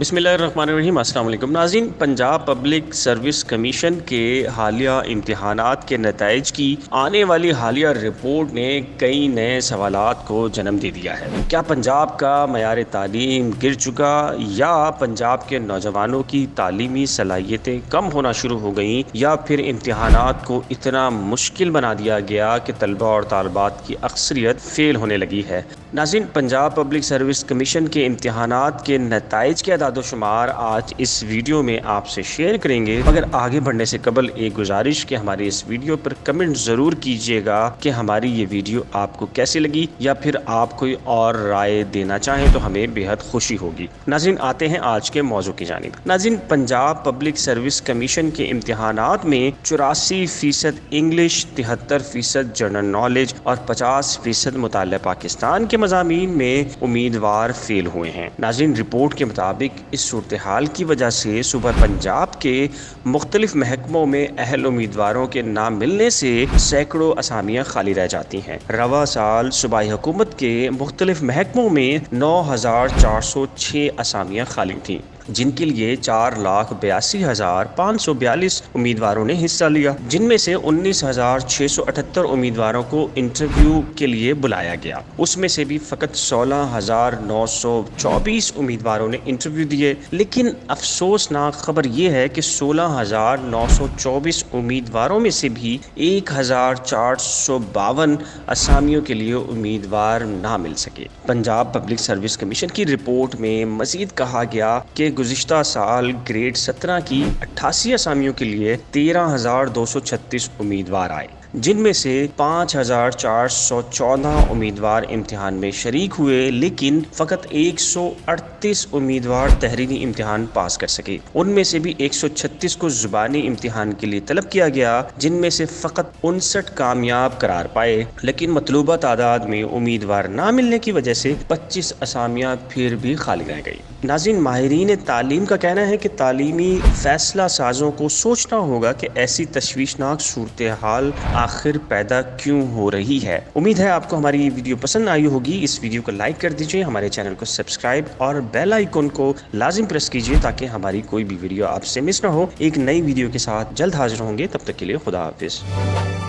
बिस्मिल्लाहिर्रहमानिर्रहीम। अस्सलाम वालेकुम नाज़रीन। पंजाब पब्लिक सर्विस कमीशन के हालिया इम्तिहानात के नताइज की आने वाली हालिया रिपोर्ट ने कई नए सवालात को जन्म दे दिया है। क्या पंजाब का मयार तालीम गिर चुका या पंजाब के नौजवानों की तालीमी सलाहियतें कम होना शुरू हो गईं या फिर इम्तिहानात को इतना मुश्किल बना दिया गया कि तलबा और तालबात की अक्सरियत फ़ेल होने लगी है। नाज़रीन, पंजाब पब्लिक सर्विस कमीशन के इम्तिहानात के नताइज के आदाद शुमार आज इस वीडियो में आपसे शेयर करेंगे। मगर आगे बढ़ने से कबल एक गुजारिश कि हमारी इस वीडियो पर कमेंट ज़रूर कीजिएगा कि हमारी ये वीडियो आपको कैसी लगी, या फिर आप कोई और राय देना चाहें तो हमें बेहद खुशी होगी। नाज़रीन, आते हैं आज के मौजू की जानिब। नाज़रीन, पंजाब पब्लिक सर्विस कमीशन के इम्तिहानात में 84% इंग्लिश, 73% जनरल नॉलेज और 50% मुताल्ला पाकिस्तान के मज़ामीन में उम्मीदवार फेल हुए हैं। नाज़रीन, रिपोर्ट के मुताबिक इस सूरत हाल की वजह से सुबह पंजाब के मुख्तलिफ महकमों में अहल उम्मीदवारों के नाम मिलने से सैकड़ों असामियाँ खाली रह जाती हैं। रवा साल सूबाई हुकूमत के मुख्तलिफ महकमों में 9,406 असामियाँ खाली थीं, जिनके लिए 4,82,542 उम्मीदवारों ने हिस्सा लिया, जिनमें से 19,678 उम्मीदवारों को इंटरव्यू के लिए बुलाया गया। उसमें से भी फ़कत 16,924 उम्मीदवारोरों ने इंटरव्यू दिए। लेकिन अफसोसनाक खबर यह है कि 16,924 उम्मीदवारों में से भी 1,452 असामियों के लिए उम्मीदवार ना मिल सके। पंजाब पब्लिक सर्विस कमीशन की रिपोर्ट में मज़ीद कहा गया कि गुज़िश्ता साल ग्रेड 17 की 88 असामियों के लिए 13,236 उम्मीदवार आए, जिनमें से 5,414 उम्मीदवार इम्तिहान में शरीक हुए, लेकिन फ़कत 138 उम्मीदवार तहरीरी इम्तिहान पास कर सके। उनमें से भी 136 को ज़ुबानी इम्तिहान के लिए तलब किया गया, जिनमें से फ़कत 59 कामयाब करार पाए। लेकिन मतलूबा तादाद में उम्मीदवार ना मिलने की वजह से 25 असामियाँ फिर भी खाली रह गई। नाज़रीन, माहिरीन तालीम का कहना है कि तालीमी फ़ैसला साज़ों को सोचना होगा कि ऐसी तशवीशनाक सूरत हाल आखिर पैदा क्यों हो रही है। उम्मीद है आपको हमारी ये वीडियो पसंद आई होगी। इस वीडियो को लाइक कर दीजिए, हमारे चैनल को सब्सक्राइब और बेल आइकन को लाजिम प्रेस कीजिए ताकि हमारी कोई भी वीडियो आपसे मिस ना हो। एक नई वीडियो के साथ जल्द हाजिर होंगे, तब तक के लिए खुदा हाफिज़।